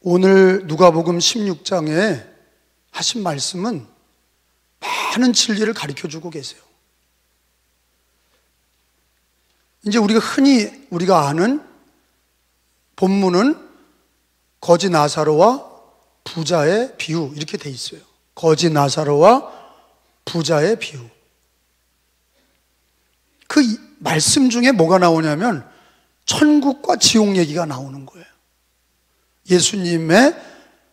오늘 누가복음 16장에 하신 말씀은 많은 진리를 가르쳐주고 계세요. 이제 흔히 우리가 아는 본문은 거지 나사로와 부자의 비유 이렇게 돼 있어요. 거지 나사로와 부자의 비유. 그 말씀 중에 뭐가 나오냐면 천국과 지옥 얘기가 나오는 거예요. 예수님의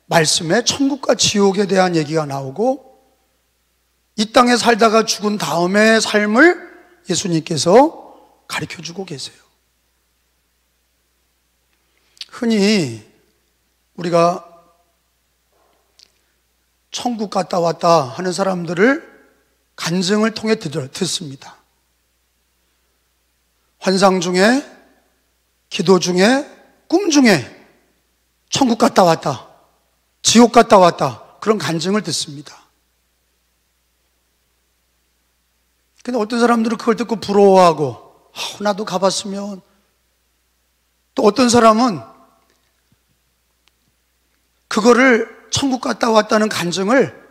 말씀에 천국과 지옥에 대한 얘기가 나오고, 이 땅에 살다가 죽은 다음의 삶을 예수님께서 가르쳐주고 계세요. 흔히 우리가 천국 갔다 왔다 하는 사람들을 간증을 통해 듣습니다. 환상 중에, 기도 중에, 꿈 중에 천국 갔다 왔다, 지옥 갔다 왔다, 그런 간증을 듣습니다. 근데 어떤 사람들은 그걸 듣고 부러워하고, 나도 가봤으면. 또 어떤 사람은 그거를 천국 갔다 왔다는 간증을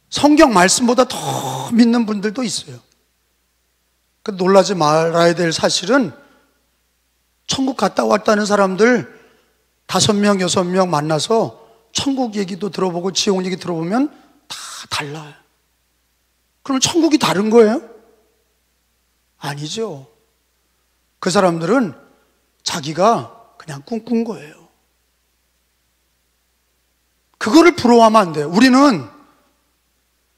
성경 말씀보다 더 믿는 분들도 있어요. 놀라지 말아야 될 사실은 천국 갔다 왔다는 사람들 5명, 6명 만나서 천국 얘기도 들어보고 지옥 얘기 들어보면 다 달라요. 그럼 천국이 다른 거예요? 아니죠. 그 사람들은 자기가 그냥 꿈꾼 거예요. 그거를 부러워하면 안 돼요. 우리는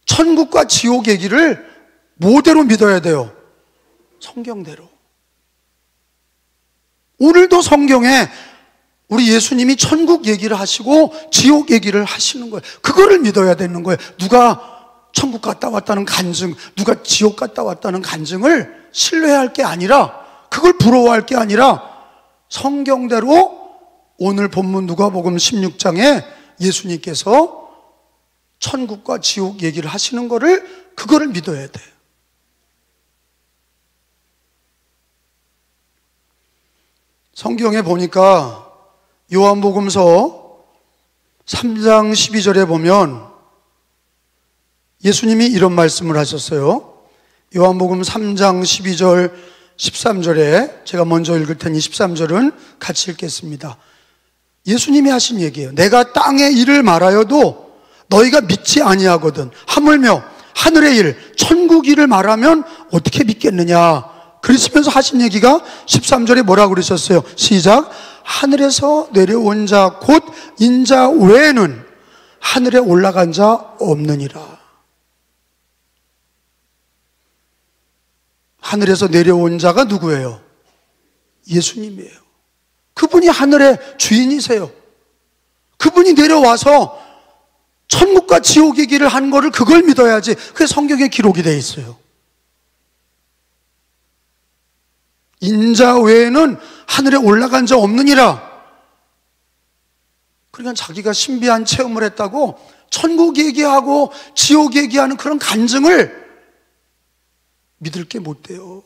천국과 지옥 얘기를 뭐대로 믿어야 돼요? 성경대로. 오늘도 성경에 우리 예수님이 천국 얘기를 하시고 지옥 얘기를 하시는 거예요. 그거를 믿어야 되는 거예요. 누가 천국 갔다 왔다는 간증, 누가 지옥 갔다 왔다는 간증을 신뢰할 게 아니라, 그걸 부러워할 게 아니라 성경대로 오늘 본문 누가복음 16장에 예수님께서 천국과 지옥 얘기를 하시는 거를, 그거를 믿어야 돼요. 성경에 보니까 요한복음서 3장 12절에 보면 예수님이 이런 말씀을 하셨어요. 요한복음 3장 12절 13절에 제가 먼저 읽을 테니 13절은 같이 읽겠습니다. 예수님이 하신 얘기예요. 내가 땅의 일을 말하여도 너희가 믿지 아니하거든. 하물며 하늘의 일, 천국 일을 말하면 어떻게 믿겠느냐. 그러시면서 하신 얘기가 13절에 뭐라고 그러셨어요? 시작. 하늘에서 내려온 자 곧 인자 외에는 하늘에 올라간 자 없느니라. 하늘에서 내려온 자가 누구예요? 예수님이에요. 그분이 하늘의 주인이세요. 그분이 내려와서 천국과 지옥 얘기를 한 거를, 그걸 믿어야지. 그게 성경에 기록이 되어 있어요. 인자 외에는 하늘에 올라간 자 없느니라. 그러니까 자기가 신비한 체험을 했다고 천국 얘기하고 지옥 얘기하는 그런 간증을 믿을 게 못 돼요.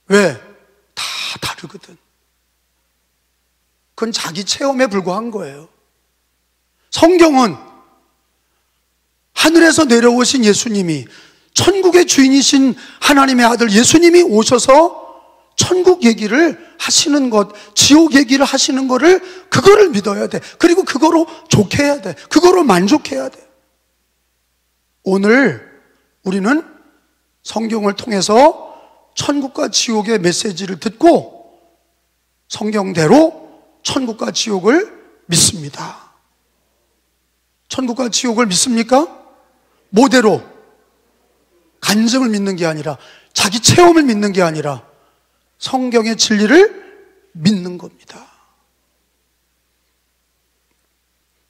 왜? 다 다르거든. 그건 자기 체험에 불과한 거예요. 성경은 하늘에서 내려오신 예수님이, 천국의 주인이신 하나님의 아들 예수님이 오셔서 천국 얘기를 하시는 것, 지옥 얘기를 하시는 거를, 그거를 믿어야 돼. 그리고 그거로 좋게 해야 돼. 그거로 만족해야 돼. 오늘 우리는 성경을 통해서 천국과 지옥의 메시지를 듣고 성경대로 천국과 지옥을 믿습니다. 천국과 지옥을 믿습니까? 뭐대로? 간증을 믿는 게 아니라, 자기 체험을 믿는 게 아니라 성경의 진리를 믿는 겁니다.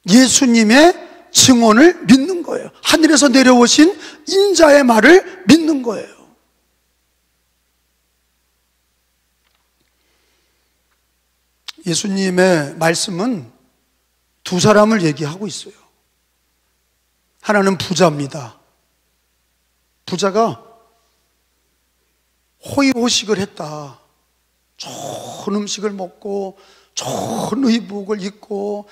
예수님의 증언을 믿는 거예요. 하늘에서 내려오신 인자의 말을 믿는 거예요. 예수님의 말씀은 두 사람을 얘기하고 있어요. 하나는 부자입니다. 부자가 호의호식을 했다. 좋은 음식을 먹고 좋은 의복을 입고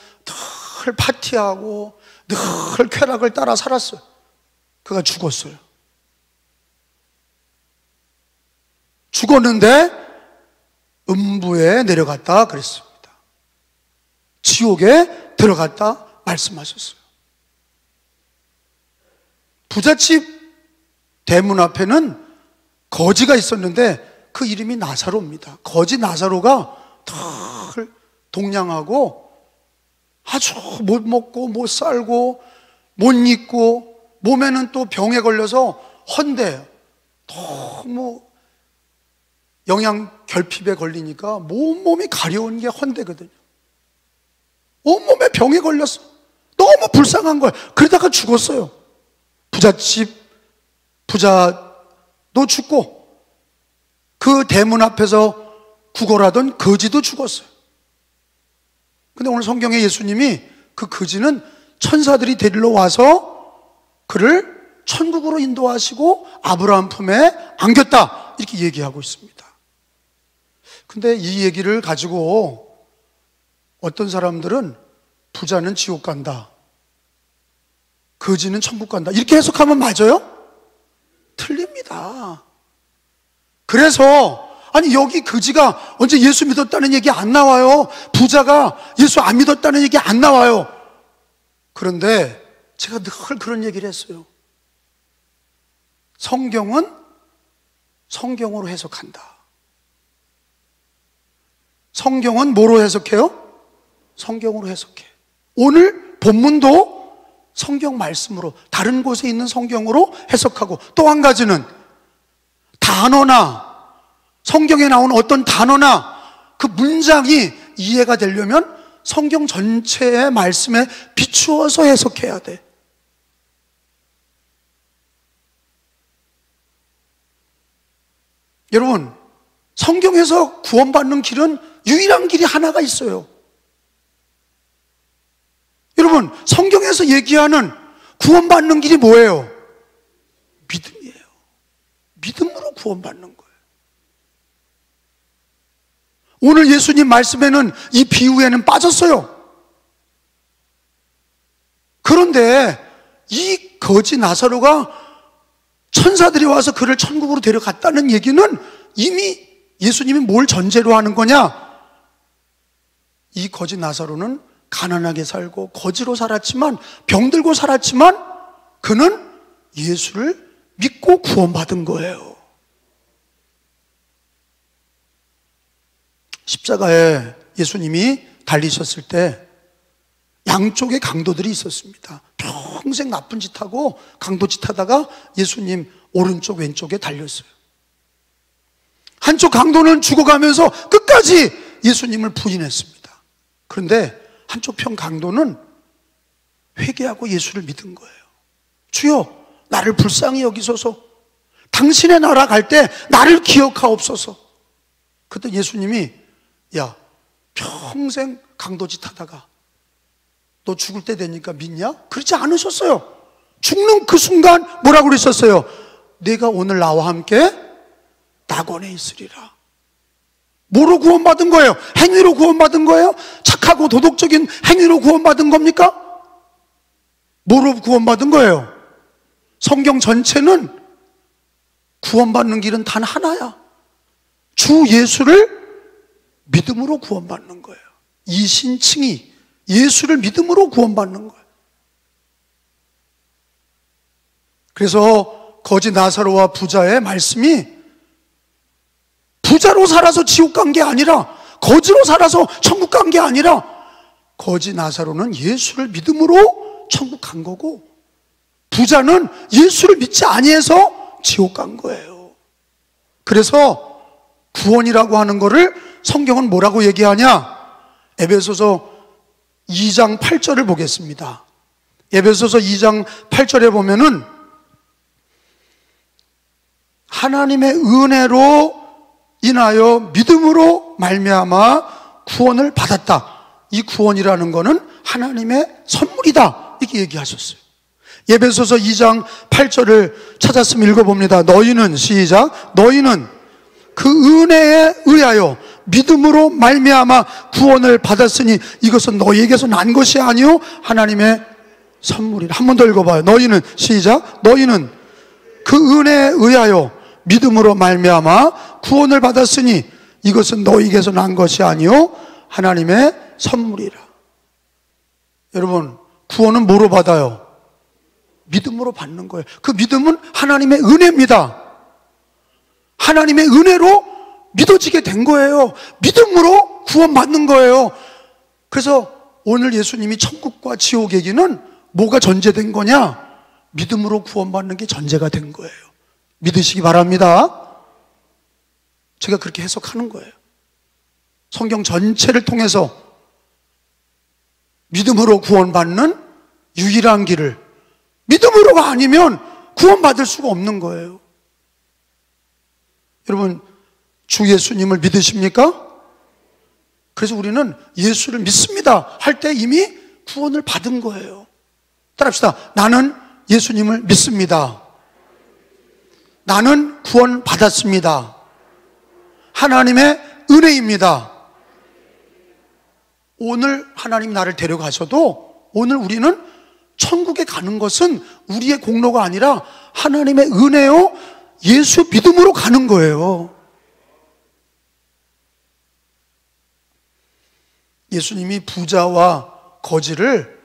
늘 파티하고 늘 쾌락을 따라 살았어요. 그가 죽었어요. 죽었는데 음부에 내려갔다 그랬습니다. 지옥에 들어갔다 말씀하셨어요. 부잣집 대문 앞에는 거지가 있었는데 그 이름이 나사로입니다. 거지 나사로가 늘 동냥하고 아주 못 먹고 못 살고 못 입고 몸에는 또 병에 걸려서 헌대요. 너무 영양 결핍에 걸리니까 온몸이 가려운 게 헌대거든요. 온몸에 병에 걸렸어. 너무 불쌍한 거예요. 그러다가 죽었어요. 부자도 죽고 그 대문 앞에서 구걸하던 거지도 죽었어요. 근데 오늘 성경에 예수님이 그 거지는 천사들이 데리러 와서 그를 천국으로 인도하시고 아브라함 품에 안겼다 이렇게 얘기하고 있습니다. 근데 이 얘기를 가지고 어떤 사람들은 부자는 지옥 간다, 거지는 천국 간다 이렇게 해석하면 맞아요? 틀립니다. 그래서 아니 여기 거지가 언제 예수 믿었다는 얘기 안 나와요. 부자가 예수 안 믿었다는 얘기 안 나와요. 그런데 제가 늘 그런 얘기를 했어요. 성경은 성경으로 해석한다. 성경은 뭐로 해석해요? 성경으로 해석해. 오늘 본문도 성경 말씀으로, 다른 곳에 있는 성경으로 해석하고, 또 한 가지는 단어나 성경에 나오는 어떤 단어나 그 문장이 이해가 되려면 성경 전체의 말씀에 비추어서 해석해야 돼. 여러분, 성경에서 구원받는 길은 유일한 길이 하나가 있어요. 여러분, 성경에서 얘기하는 구원받는 길이 뭐예요? 믿음이에요. 믿음으로 구원받는 거예요. 오늘 예수님 말씀에는 이 비유에는 빠졌어요. 그런데 이 거지 나사로가 천사들이 와서 그를 천국으로 데려갔다는 얘기는 이미 예수님이 뭘 전제로 하는 거냐? 이 거지 나사로는 가난하게 살고 거지로 살았지만, 병들고 살았지만 그는 예수를 믿고 구원받은 거예요. 십자가에 예수님이 달리셨을 때 양쪽에 강도들이 있었습니다. 평생 나쁜 짓 하고 강도짓 하다가 예수님 오른쪽 왼쪽에 달렸어요. 한쪽 강도는 죽어가면서 끝까지 예수님을 부인했습니다. 그런데 한쪽 편 강도는 회개하고 예수를 믿은 거예요. 주여, 나를 불쌍히 여기소서. 당신의 나라 갈 때 나를 기억하옵소서. 그때 예수님이, 야, 평생 강도짓 하다가 너 죽을 때 되니까 믿냐? 그렇지 않으셨어요. 죽는 그 순간 뭐라고 그러셨어요? 내가 오늘 나와 함께 낙원에 있으리라. 뭐로 구원받은 거예요? 행위로 구원받은 거예요? 착하고 도덕적인 행위로 구원받은 겁니까? 뭐로 구원받은 거예요? 성경 전체는 구원받는 길은 단 하나야. 주 예수를 믿음으로 구원받는 거예요. 이신칭의, 예수를 믿음으로 구원받는 거예요. 그래서 거지 나사로와 부자의 말씀이 부자로 살아서 지옥 간 게 아니라, 거지로 살아서 천국 간 게 아니라, 거지 나사로는 예수를 믿음으로 천국 간 거고, 부자는 예수를 믿지 아니해서 지옥 간 거예요. 그래서 구원이라고 하는 거를 성경은 뭐라고 얘기하냐? 에베소서 2장 8절을 보겠습니다. 에베소서 2장 8절에 보면은 하나님의 은혜로 인하여 믿음으로 말미암아 구원을 받았다. 이 구원이라는 거는 하나님의 선물이다. 이렇게 얘기하셨어요. 에베소서 2장 8절을 찾았으면 읽어봅니다. 너희는, 시작, 너희는 그 은혜에 의하여 믿음으로 말미암아 구원을 받았으니 이것은 너희에게서 난 것이 아니요 하나님의 선물이라. 한 번 더 읽어봐요. 너희는, 시작. 너희는 그 은혜에 의하여 믿음으로 말미암아 구원을 받았으니 이것은 너희에게서 난 것이 아니요 하나님의 선물이라. 여러분, 구원은 뭐로 받아요? 믿음으로 받는 거예요. 그 믿음은 하나님의 은혜입니다. 하나님의 은혜로 믿어지게 된 거예요. 믿음으로 구원받는 거예요. 그래서 오늘 예수님이 천국과 지옥 얘기는 뭐가 전제된 거냐? 믿음으로 구원받는 게 전제가 된 거예요. 믿으시기 바랍니다. 제가 그렇게 해석하는 거예요. 성경 전체를 통해서 믿음으로 구원받는 유일한 길을, 믿음으로가 아니면 구원받을 수가 없는 거예요. 여러분, 주 예수님을 믿으십니까? 그래서 우리는 예수를 믿습니다 할 때 이미 구원을 받은 거예요. 따라합시다. 나는 예수님을 믿습니다. 나는 구원 받았습니다. 하나님의 은혜입니다. 오늘 하나님 나를 데려가셔도 오늘 우리는 천국에 가는 것은 우리의 공로가 아니라 하나님의 은혜요 예수 믿음으로 가는 거예요. 예수님이 부자와 거지를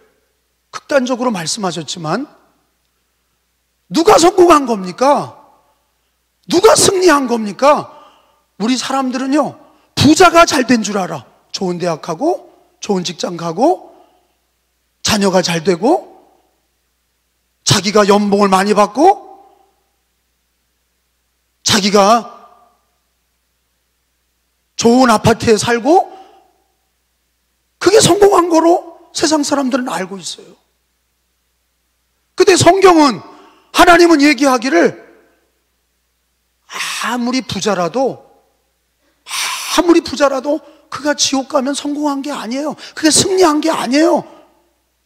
극단적으로 말씀하셨지만 누가 성공한 겁니까? 누가 승리한 겁니까? 우리 사람들은요, 부자가 잘 된 줄 알아. 좋은 대학 가고 좋은 직장 가고 자녀가 잘 되고 자기가 연봉을 많이 받고 자기가 좋은 아파트에 살고 그게 성공한 거로 세상 사람들은 알고 있어요. 근데 성경은, 하나님은 얘기하기를 아무리 부자라도 그가 지옥 가면 성공한 게 아니에요. 그게 승리한 게 아니에요.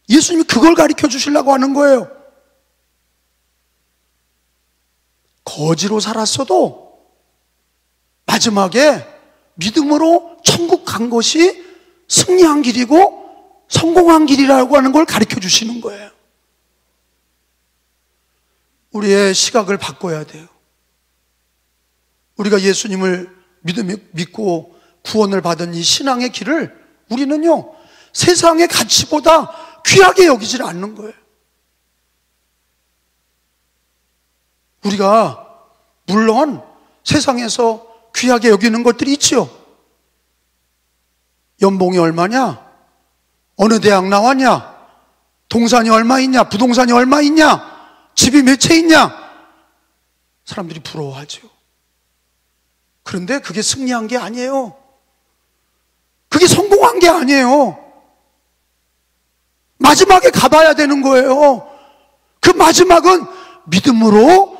예수님이 그걸 가르쳐 주시려고 하는 거예요. 거지로 살았어도 마지막에 믿음으로 천국 간 것이 승리한 길이고 성공한 길이라고 하는 걸 가르쳐 주시는 거예요. 우리의 시각을 바꿔야 돼요. 우리가 예수님을 믿고 구원을 받은 이 신앙의 길을 우리는요, 세상의 가치보다 귀하게 여기질 않는 거예요. 우리가 물론 세상에서 귀하게 여기는 것들이 있죠. 연봉이 얼마냐? 어느 대학 나왔냐? 동산이 얼마 있냐? 부동산이 얼마 있냐? 집이 몇 채 있냐? 사람들이 부러워하죠. 그런데 그게 승리한 게 아니에요. 그게 성공한 게 아니에요. 마지막에 가봐야 되는 거예요. 그 마지막은 믿음으로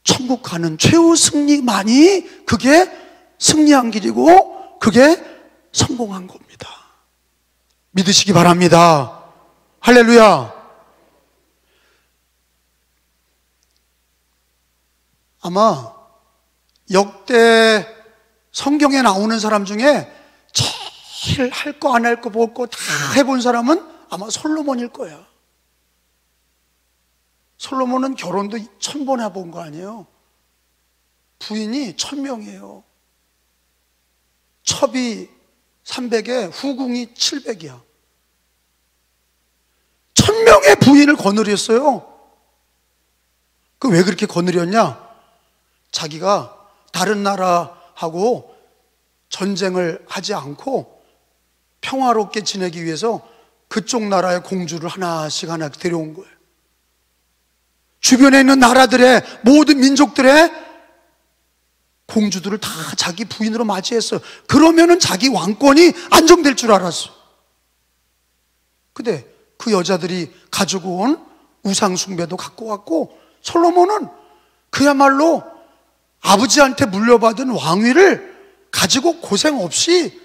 천국 가는 최후 승리만이 그게 승리한 길이고 그게 성공한 겁니다. 믿으시기 바랍니다. 할렐루야. 아마 역대 성경에 나오는 사람 중에 제일 할 거 안 할 거 볼 거 다 해본 사람은 아마 솔로몬일 거예요. 솔로몬은 결혼도 1000번 해본 거 아니에요. 부인이 1000명이에요. 첩이 300에 후궁이 700이야. 1000명의 부인을 거느렸어요. 그 왜 그렇게 거느렸냐? 자기가 다른 나라하고 전쟁을 하지 않고 평화롭게 지내기 위해서 그쪽 나라의 공주를 하나씩 데려온 거예요. 주변에 있는 나라들의 모든 민족들의 공주들을 다 자기 부인으로 맞이했어요. 그러면은 자기 왕권이 안정될 줄 알았어요. 근데 그 여자들이 가지고 온 우상 숭배도 갖고 왔고, 솔로몬은 그야말로 아버지한테 물려받은 왕위를 가지고 고생 없이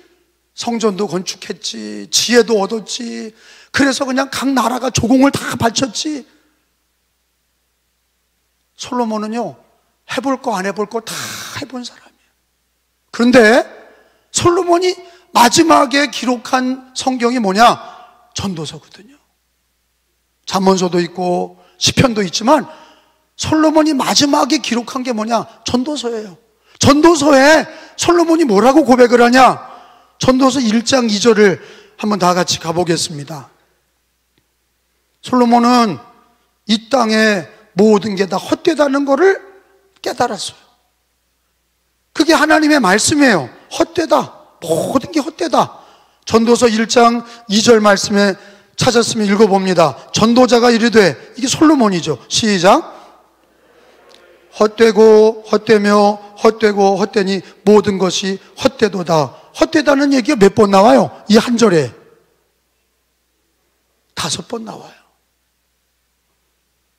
성전도 건축했지, 지혜도 얻었지. 그래서 그냥 각 나라가 조공을 다 바쳤지. 솔로몬은요, 해볼 거 안 해볼 거 다 해본 사람이에요. 그런데 솔로몬이 마지막에 기록한 성경이 뭐냐? 전도서거든요. 잠언서도 있고 시편도 있지만 솔로몬이 마지막에 기록한 게 뭐냐? 전도서예요. 전도서에 솔로몬이 뭐라고 고백을 하냐? 전도서 1장 2절을 한번 다 같이 가보겠습니다. 솔로몬은 이 땅의 모든 게 다 헛되다는 것을 깨달았어요. 그게 하나님의 말씀이에요. 헛되다. 모든 게 헛되다. 전도서 1장 2절 말씀에 찾았으면 읽어봅니다. 전도자가 이르되, 이게 솔로몬이죠. 시작. 헛되고 헛되며 헛되고 헛되니 모든 것이 헛되도다. 헛되다는 얘기가 몇 번 나와요? 이 한 절에 5번 나와요.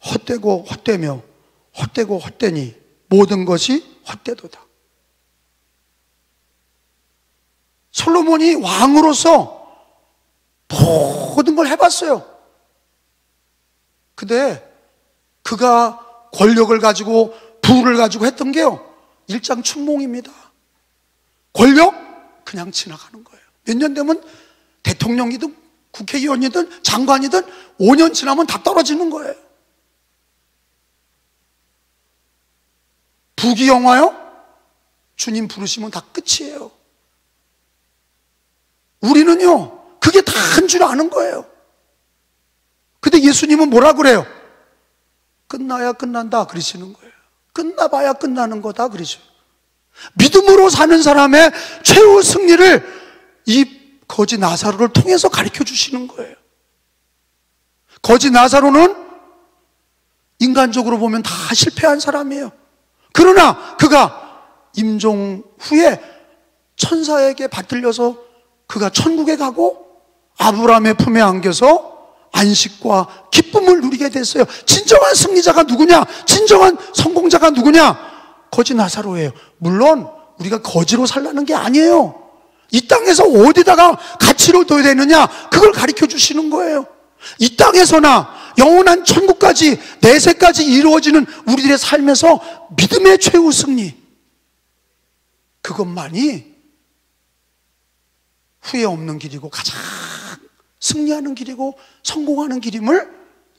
헛되고 헛되며 헛되고 헛되니 모든 것이 헛되도다. 솔로몬이 왕으로서 모든 걸 해봤어요. 근데 그가 권력을 가지고 부를 가지고 했던 게요, 일장춘몽입니다. 권력 그냥 지나가는 거예요. 몇 년 되면 대통령이든 국회의원이든 장관이든 5년 지나면 다 떨어지는 거예요. 부귀영화요? 주님 부르시면 다 끝이에요. 우리는요, 그게 다 한 줄 아는 거예요. 근데 예수님은 뭐라 그래요? 끝나야 끝난다 그러시는 거예요. 끝나봐야 끝나는 거다 그러죠. 믿음으로 사는 사람의 최후 승리를 이 거지 나사로를 통해서 가르쳐 주시는 거예요. 거지 나사로는 인간적으로 보면 다 실패한 사람이에요. 그러나 그가 임종 후에 천사에게 받들려서 그가 천국에 가고 아브라함의 품에 안겨서 안식과 기쁨을 누리게 됐어요. 진정한 승리자가 누구냐? 진정한 성공자가 누구냐? 거지 나사로예요. 물론 우리가 거지로 살라는 게 아니에요. 이 땅에서 어디다가 가치를 둬야 되느냐? 그걸 가르쳐 주시는 거예요. 이 땅에서나 영원한 천국까지, 내세까지 이루어지는 우리들의 삶에서 믿음의 최후 승리, 그것만이 후회 없는 길이고 가장 승리하는 길이고 성공하는 길임을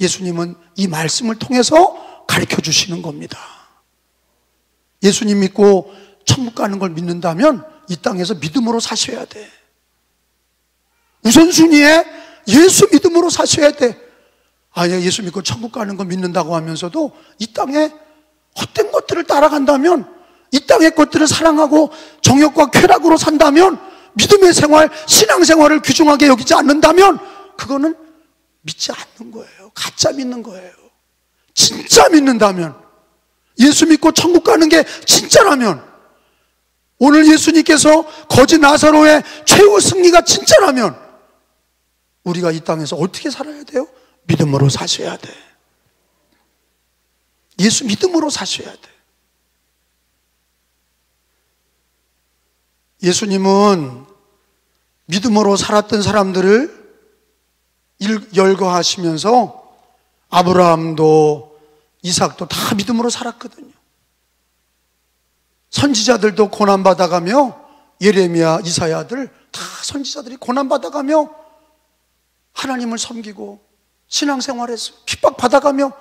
예수님은 이 말씀을 통해서 가르쳐 주시는 겁니다. 예수님 믿고 천국 가는 걸 믿는다면 이 땅에서 믿음으로 사셔야 돼. 우선순위에 예수 믿음으로 사셔야 돼. 아니, 예수 믿고 천국 가는 거 믿는다고 하면서도 이 땅에 헛된 것들을 따라간다면, 이 땅의 것들을 사랑하고 정욕과 쾌락으로 산다면, 믿음의 생활, 신앙생활을 귀중하게 여기지 않는다면 그거는 믿지 않는 거예요. 가짜 믿는 거예요. 진짜 믿는다면, 예수 믿고 천국 가는 게 진짜라면, 오늘 예수님께서 거지 나사로의 최후 승리가 진짜라면 우리가 이 땅에서 어떻게 살아야 돼요? 믿음으로 사셔야 돼. 예수 믿음으로 사셔야 돼. 예수님은 믿음으로 살았던 사람들을 열거하시면서 아브라함도 이삭도 다 믿음으로 살았거든요. 선지자들도 고난받아가며, 예레미야, 이사야들 다 선지자들이 고난받아가며 하나님을 섬기고 신앙생활에서 핍박받아가며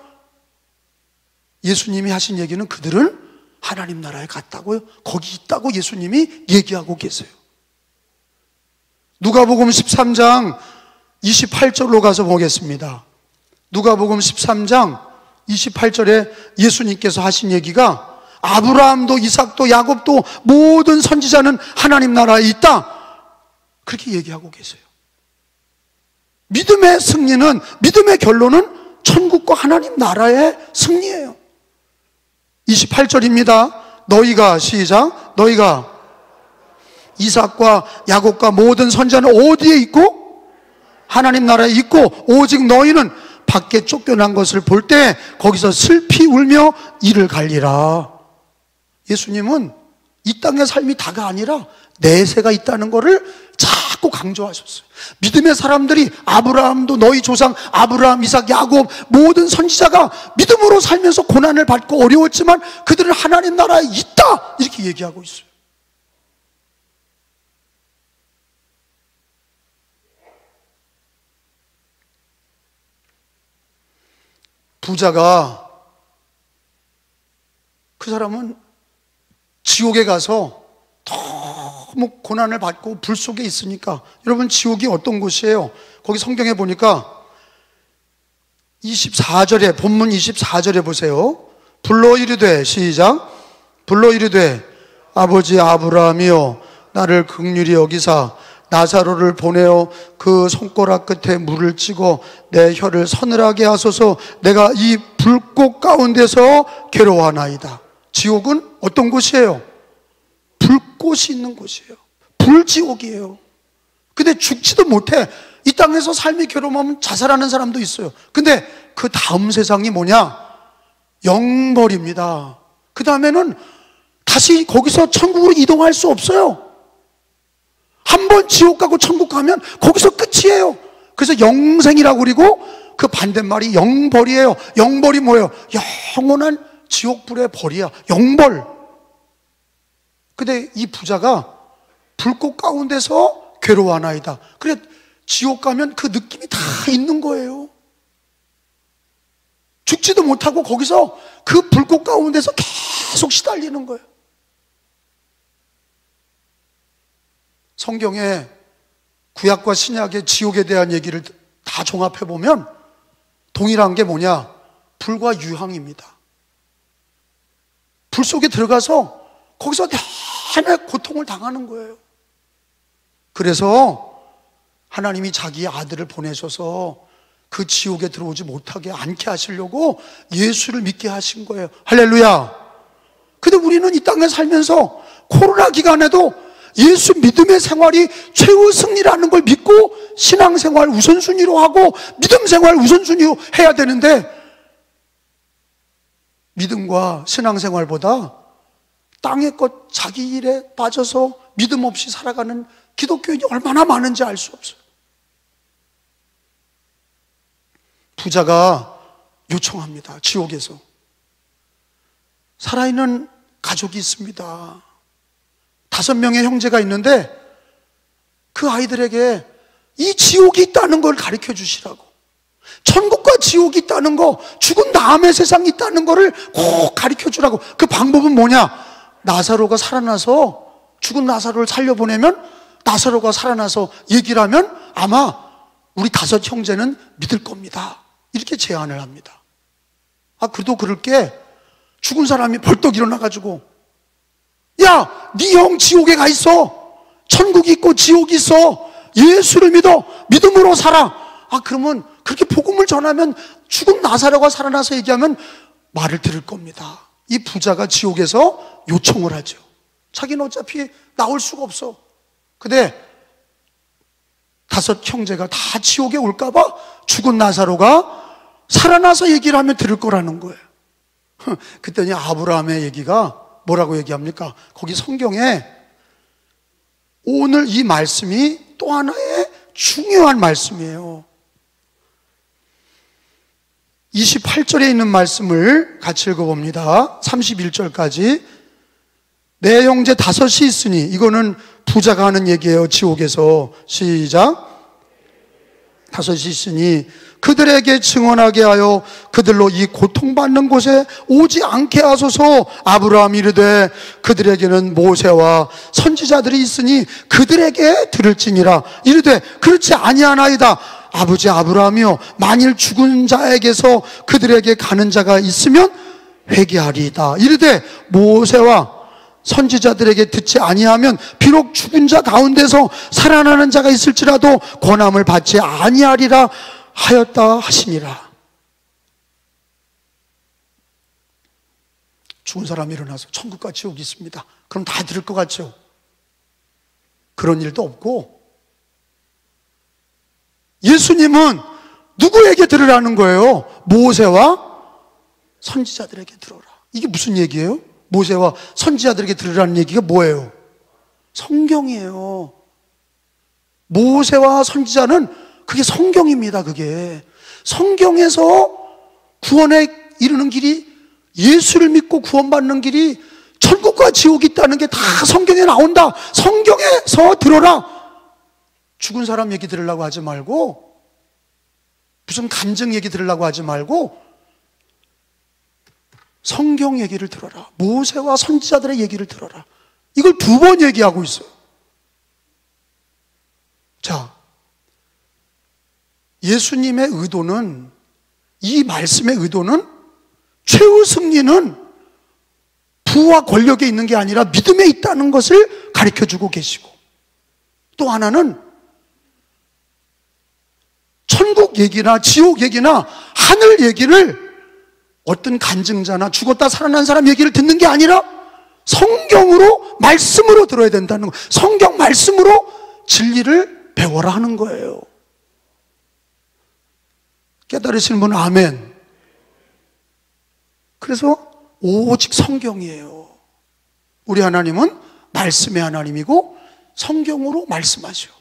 예수님이 하신 얘기는 그들은 하나님 나라에 갔다고요, 거기 있다고 예수님이 얘기하고 계세요. 누가복음 13장 28절로 가서 보겠습니다. 누가복음 13장 28절에 예수님께서 하신 얘기가, 아브라함도 이삭도 야곱도 모든 선지자는 하나님 나라에 있다, 그렇게 얘기하고 계세요. 믿음의 승리는, 믿음의 결론은 천국과 하나님 나라의 승리예요. 28절입니다. 너희가, 시작, 너희가 이삭과 야곱과 모든 선지자는 어디에 있고? 하나님 나라에 있고, 오직 너희는 밖에 쫓겨난 것을 볼 때 거기서 슬피 울며 이를 갈리라. 예수님은 이 땅의 삶이 다가 아니라 내세가 있다는 것을 자꾸 강조하셨어요. 믿음의 사람들이, 아브라함도, 너희 조상 아브라함, 이삭, 야곱 모든 선지자가 믿음으로 살면서 고난을 받고 어려웠지만 그들은 하나님 나라에 있다, 이렇게 얘기하고 있어요. 부자가, 그 사람은 지옥에 가서 너무 고난을 받고 불 속에 있으니까, 여러분 지옥이 어떤 곳이에요? 거기 성경에 보니까 24절에, 본문 24절에 보세요. 불러 이르되, 시작. 불러 이르되 아버지 아브라함이여 나를 긍휼히 여기사 나사로를 보내어 그 손가락 끝에 물을 찍어 내 혀를 서늘하게 하소서. 내가 이 불꽃 가운데서 괴로워하나이다. 지옥은 어떤 곳이에요? 불꽃이 있는 곳이에요. 불지옥이에요. 근데 죽지도 못해. 이 땅에서 삶이 괴로우면 자살하는 사람도 있어요. 근데 그 다음 세상이 뭐냐? 영벌입니다. 그 다음에는 다시 거기서 천국으로 이동할 수 없어요. 한번 지옥 가고 천국 가면 거기서 끝이에요. 그래서 영생이라고 그리고 그 반대말이 영벌이에요. 영벌이 뭐예요? 영원한 지옥불의 벌이야. 영벌. 근데 이 부자가 불꽃 가운데서 괴로워하나이다. 그래, 지옥 가면 그 느낌이 다 있는 거예요. 죽지도 못하고 거기서 그 불꽃 가운데서 계속 시달리는 거예요. 성경에 구약과 신약의 지옥에 대한 얘기를 다 종합해보면 동일한 게 뭐냐? 불과 유황입니다. 불 속에 들어가서 거기서 내내 고통을 당하는 거예요. 그래서 하나님이 자기 아들을 보내셔서 그 지옥에 들어오지 못하게 않게 하시려고 예수를 믿게 하신 거예요. 할렐루야. 근데 우리는 이 땅에 살면서 코로나 기간에도 예수 믿음의 생활이 최후 승리라는 걸 믿고 신앙생활 우선순위로 하고 믿음 생활 우선순위로 해야 되는데, 믿음과 신앙생활보다 땅의 것 자기 일에 빠져서 믿음 없이 살아가는 기독교인이 얼마나 많은지 알 수 없어요. 부자가 요청합니다. 지옥에서 살아있는 가족이 있습니다. 5명의 형제가 있는데 그 아이들에게 이 지옥이 있다는 걸 가르쳐 주시라고, 천국과 지옥이 있다는 거, 죽은 다음에 세상이 있다는 거를 꼭 가르쳐 주라고. 그 방법은 뭐냐? 나사로가 살아나서, 죽은 나사로를 살려보내면 나사로가 살아나서 얘기를 하면 아마 우리 5 형제는 믿을 겁니다. 이렇게 제안을 합니다. 그래도 그럴 게, 죽은 사람이 벌떡 일어나가지고 야, 네 형 지옥에 가 있어. 천국이 있고 지옥이 있어. 예수를 믿어. 믿음으로 살아. 그러면 그렇게 복음을 전하면 죽은 나사로가 살아나서 얘기하면 말을 들을 겁니다. 이 부자가 지옥에서 요청을 하죠. 자기는 어차피 나올 수가 없어. 근데 5 형제가 다 지옥에 올까봐 죽은 나사로가 살아나서 얘기를 하면 들을 거라는 거예요. 그랬더니 아브라함의 얘기가 뭐라고 얘기합니까? 거기 성경에 오늘 이 말씀이 또 하나의 중요한 말씀이에요. 28절에 있는 말씀을 같이 읽어봅니다. 31절까지. 내 형제 5이 있으니, 이거는 부자가 하는 얘기예요. 지옥에서. 시작. 5이 있으니 그들에게 증언하게 하여 그들로 이 고통받는 곳에 오지 않게 하소서. 아브라함이 이르되 그들에게는 모세와 선지자들이 있으니 그들에게 들을지니라. 이르되 그렇지 아니하나이다. 아버지 아브라함이여, 만일 죽은 자에게서 그들에게 가는 자가 있으면 회개하리이다. 이르되 모세와 선지자들에게 듣지 아니하면 비록 죽은 자 가운데서 살아나는 자가 있을지라도 권함을 받지 아니하리라 하였다 하시니라. 죽은 사람이 일어나서 천국과 지옥이 있습니다. 그럼 다 들을 것 같죠? 그런 일도 없고, 예수님은 누구에게 들으라는 거예요? 모세와 선지자들에게 들어라. 이게 무슨 얘기예요? 모세와 선지자들에게 들으라는 얘기가 뭐예요? 성경이에요. 모세와 선지자는 그게 성경입니다. 그게 성경에서 구원에 이르는 길이, 예수를 믿고 구원받는 길이, 천국과 지옥이 있다는 게 다 성경에 나온다. 성경에서 들어라. 죽은 사람 얘기 들으려고 하지 말고, 무슨 간증 얘기 들으려고 하지 말고, 성경 얘기를 들어라. 모세와 선지자들의 얘기를 들어라. 이걸 2번 얘기하고 있어요. 자, 예수님의 의도는, 이 말씀의 의도는 최후 승리는 부와 권력에 있는 게 아니라 믿음에 있다는 것을 가르쳐주고 계시고, 또 하나는 천국 얘기나 지옥 얘기나 하늘 얘기를 어떤 간증자나 죽었다 살아난 사람 얘기를 듣는 게 아니라 성경으로, 말씀으로 들어야 된다는 거예요. 성경 말씀으로 진리를 배워라 하는 거예요. 깨달으시는 분은 아멘. 그래서 오직 성경이에요. 우리 하나님은 말씀의 하나님이고 성경으로 말씀하셔.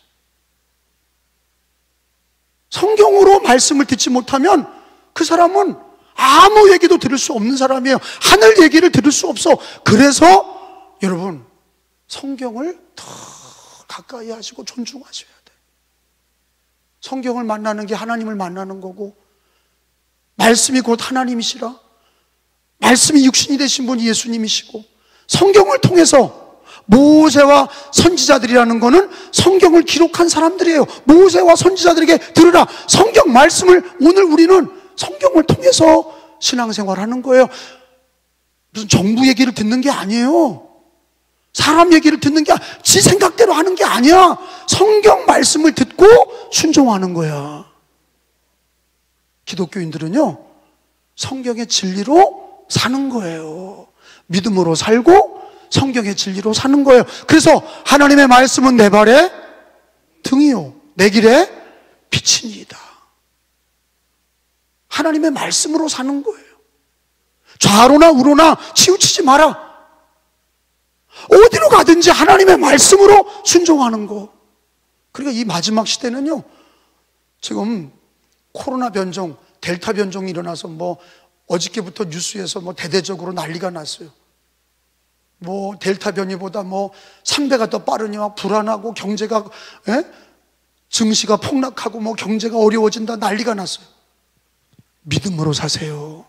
성경으로 말씀을 듣지 못하면 그 사람은 아무 얘기도 들을 수 없는 사람이에요. 하늘 얘기를 들을 수 없어. 그래서 여러분, 성경을 더 가까이 하시고 존중하셔야 돼. 성경을 만나는 게 하나님을 만나는 거고, 말씀이 곧 하나님이시라. 말씀이 육신이 되신 분이 예수님이시고, 성경을 통해서 모세와 선지자들이라는 거는 성경을 기록한 사람들이에요. 모세와 선지자들에게 들으라. 성경 말씀을, 오늘 우리는 성경을 통해서 신앙생활하는 거예요. 무슨 정부 얘기를 듣는 게 아니에요. 사람 얘기를 듣는 게, 지 생각대로 하는 게 아니야. 성경 말씀을 듣고 순종하는 거야. 기독교인들은요, 성경의 진리로 사는 거예요. 믿음으로 살고 성경의 진리로 사는 거예요. 그래서 하나님의 말씀은 내 발의 등이요 내 길의 빛이니이다. 하나님의 말씀으로 사는 거예요. 좌로나 우로나 치우치지 마라. 어디로 가든지 하나님의 말씀으로 순종하는 거. 그러니까 이 마지막 시대는요, 지금 코로나 변종, 델타 변종이 일어나서 어저께부터 뉴스에서 대대적으로 난리가 났어요. 델타 변이보다 3배가 더 빠르니 불안하고 경제가, 증시가 폭락하고 경제가 어려워진다 난리가 났어요. 믿음으로 사세요.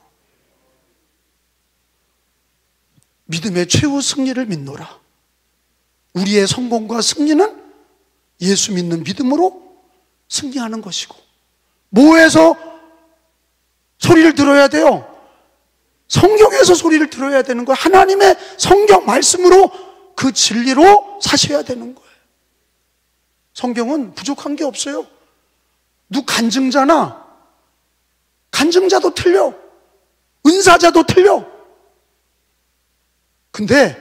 믿음의 최후 승리를 믿노라. 우리의 성공과 승리는 예수 믿는 믿음으로 승리하는 것이고, 뭐에서 소리를 들어야 돼요? 성경에서 소리를 들어야 되는 거예요. 하나님의 성경 말씀으로 그 진리로 사셔야 되는 거예요. 성경은 부족한 게 없어요. 간증자도 틀려. 은사자도 틀려. 근데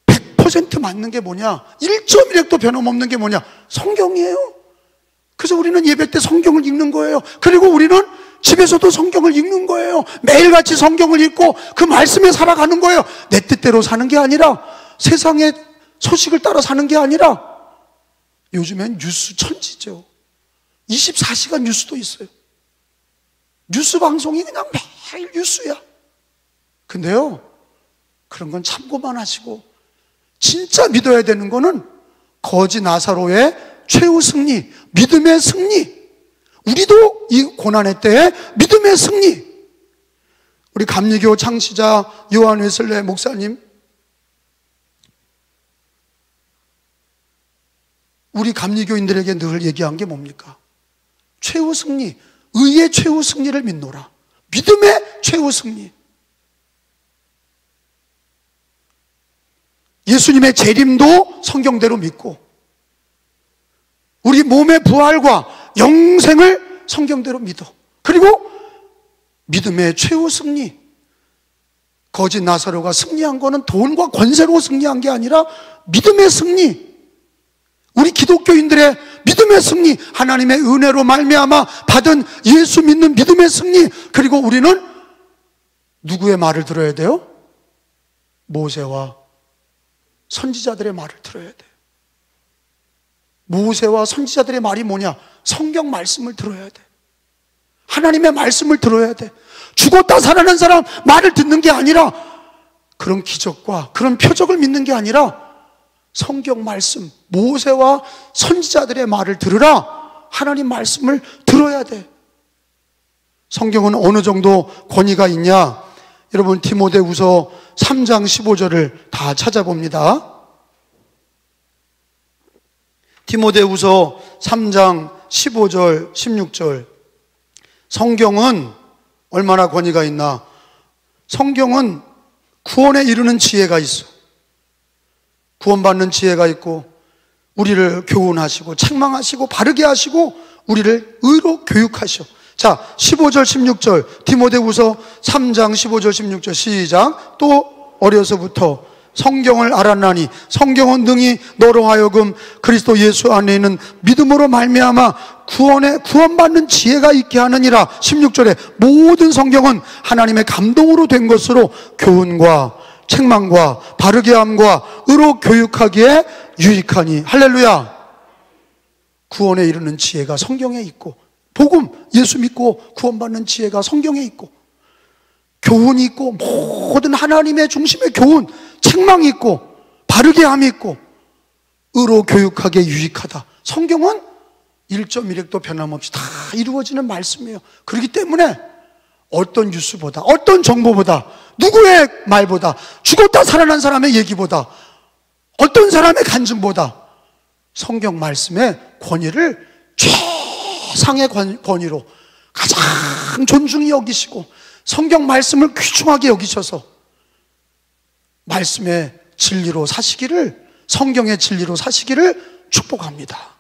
100% 맞는 게 뭐냐? 1.1핵도 변함없는 게 뭐냐? 성경이에요. 그래서 우리는 예배 때 성경을 읽는 거예요. 그리고 우리는 집에서도 성경을 읽는 거예요. 매일같이 성경을 읽고 그 말씀에 살아가는 거예요. 내 뜻대로 사는 게 아니라, 세상의 소식을 따라 사는 게 아니라, 요즘엔 뉴스 천지죠. 24시간 뉴스도 있어요. 뉴스 방송이 그냥 매일 뉴스야. 근데요, 그런 건 참고만 하시고, 진짜 믿어야 되는 거는 거지 나사로의 최후 승리, 믿음의 승리. 우리도 이 고난의 때에 믿음의 승리. 우리 감리교 창시자 요한 웨슬레 목사님, 우리 감리교인들에게 늘 얘기한 게 뭡니까? 최후 승리, 의의 최후 승리를 믿노라. 믿음의 최후 승리. 예수님의 재림도 성경대로 믿고, 우리 몸의 부활과 영생을 성경대로 믿어. 그리고 믿음의 최후 승리. 거짓 나사로가 승리한 거는 돈과 권세로 승리한 게 아니라 믿음의 승리. 우리 기독교인들의 믿음의 승리, 하나님의 은혜로 말미암아 받은 예수 믿는 믿음의 승리. 그리고 우리는 누구의 말을 들어야 돼요? 모세와 선지자들의 말을 들어야 돼. 모세와 선지자들의 말이 뭐냐? 성경 말씀을 들어야 돼. 하나님의 말씀을 들어야 돼. 죽었다 살아난 사람 말을 듣는 게 아니라, 그런 기적과 그런 표적을 믿는 게 아니라 성경 말씀, 모세와 선지자들의 말을 들으라. 하나님 말씀을 들어야 돼. 성경은 어느 정도 권위가 있냐? 여러분 디모데후서 3장 15절을 다 찾아봅니다. 디모데후서 3장 15절 16절. 성경은 얼마나 권위가 있나? 성경은 구원에 이르는 지혜가 있어. 구원받는 지혜가 있고 우리를 교훈하시고 책망하시고 바르게 하시고 우리를 의로 교육하셔. 자, 15절 16절 디모데후서 3장 15절 16절 시작. 또 어려서부터 성경을 알았나니 성경은 능히 너로 하여금 그리스도 예수 안에 있는 믿음으로 말미암아 구원받는 지혜가 있게 하느니라. 16절에 모든 성경은 하나님의 감동으로 된 것으로 교훈과 책망과 바르게 함과 의로 교육하기에 유익하니. 할렐루야. 구원에 이르는 지혜가 성경에 있고, 복음, 예수 믿고 구원받는 지혜가 성경에 있고, 교훈이 있고, 모든 하나님의 중심의 교훈, 책망이 있고, 바르게 함이 있고, 의로 교육하기에 유익하다. 성경은 1.1획도 변함없이 다 이루어지는 말씀이에요. 그렇기 때문에 어떤 뉴스보다, 어떤 정보보다, 누구의 말보다, 죽었다 살아난 사람의 얘기보다, 어떤 사람의 간증보다 성경 말씀의 권위를 최상의 권위로 가장 존중히 여기시고 성경 말씀을 귀중하게 여기셔서 말씀의 진리로 사시기를, 성경의 진리로 사시기를 축복합니다.